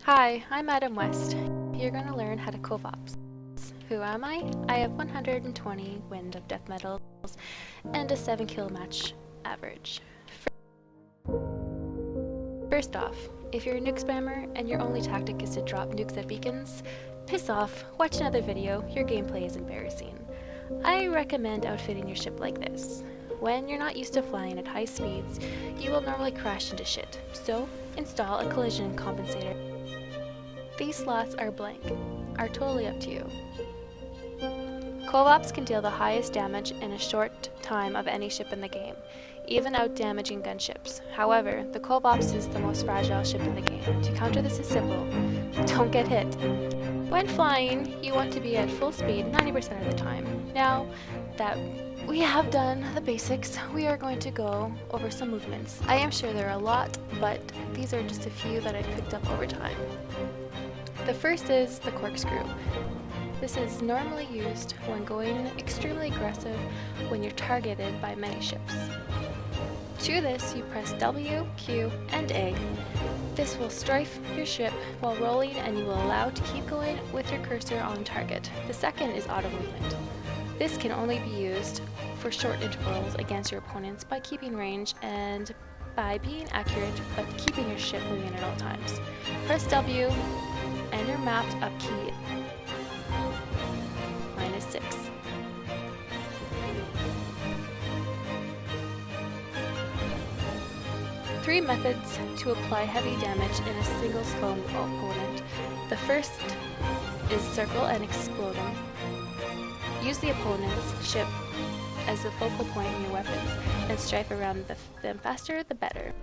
Hi, I'm Madam West. You're going to learn how to Cov Ops. Who am I? I have 120 wind of death metals and a 7 kill match average. First off, if you're a nuke spammer and your only tactic is to drop nukes at beacons, piss off, watch another video, your gameplay is embarrassing. I recommend outfitting your ship like this. When you're not used to flying at high speeds, you will normally crash into shit, so install a collision compensator. These slots are blank, are totally up to you. Cov Ops can deal the highest damage in a short time of any ship in the game, even out-damaging gunships. However, the Cov Ops is the most fragile ship in the game. To counter this is simple: don't get hit. When flying, you want to be at full speed 90% of the time. Now that we have done the basics, we are going to go over some movements. I am sure there are a lot, but these are just a few that I've picked up over time. The first is the corkscrew. This is normally used when going extremely aggressive when you're targeted by many ships. To this, you press W, Q, and A. This will strafe your ship while rolling and you will allow to keep going with your cursor on target. The second is auto movement. This can only be used for short intervals against your opponents by keeping range and by being accurate but keeping your ship moving at all times. Press W and your mapped up key -6. Three methods to apply heavy damage in a single slow opponent. The first is circle and explode them. Use the opponent's ship as the focal point in your weapons and strafe around them faster the better.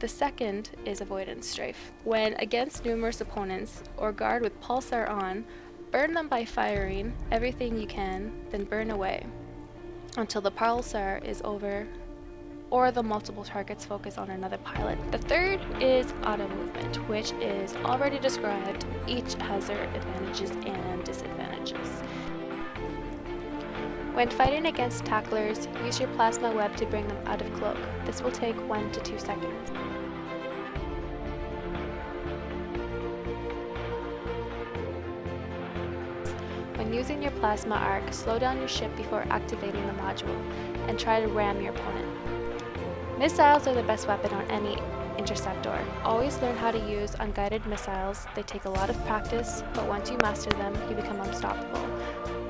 The second is avoidance strafe. When against numerous opponents or guard with pulsar on, burn them by firing everything you can, then burn away until the pulsar is over or the multiple targets focus on another pilot. The third is auto movement, which is already described. Each has their advantages and disadvantages. When fighting against tacklers, use your plasma web to bring them out of cloak. This will take 1 to 2 seconds. When using your plasma arc, slow down your ship before activating the module and try to ram your opponent. Missiles are the best weapon on any interceptor. Always learn how to use unguided missiles. They take a lot of practice, but once you master them, you become unstoppable.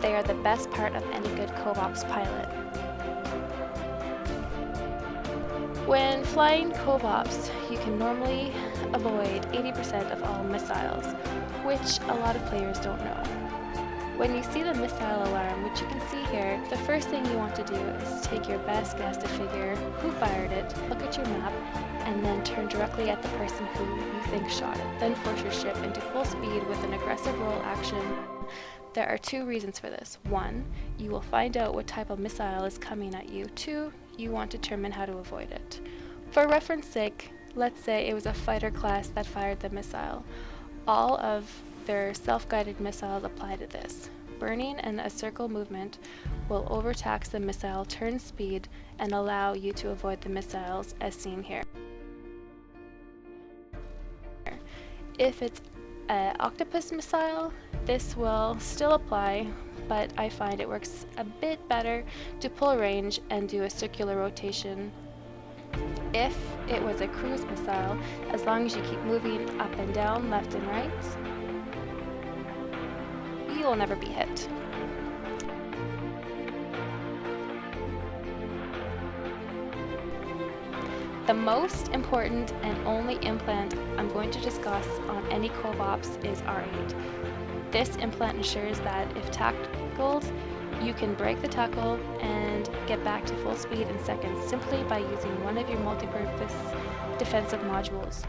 They are the best part of any good Cov Ops pilot. When flying Cov Ops, you can normally avoid 80% of all missiles, which a lot of players don't know. When you see the missile alarm, which you can see here, the first thing you want to do is take your best guess to figure who fired it, look at your map, and then turn directly at the person who you think shot it. Then force your ship into full speed with an aggressive roll action. There are 2 reasons for this. 1, you will find out what type of missile is coming at you. 2, you want to determine how to avoid it. For reference sake, let's say it was a fighter class that fired the missile. All of their self-guided missiles apply to this. Burning and a circle movement will overtax the missile turn speed and allow you to avoid the missiles as seen here. If it's an octopus missile, this will still apply, but I find it works a bit better to pull range and do a circular rotation. If it was a cruise missile, as long as you keep moving up and down, left and right, you will never be hit. The most important and only implant I'm going to discuss on any Cov Ops is R8. This implant ensures that if tackled, you can break the tackle and get back to full speed in seconds simply by using one of your multi-purpose defensive modules.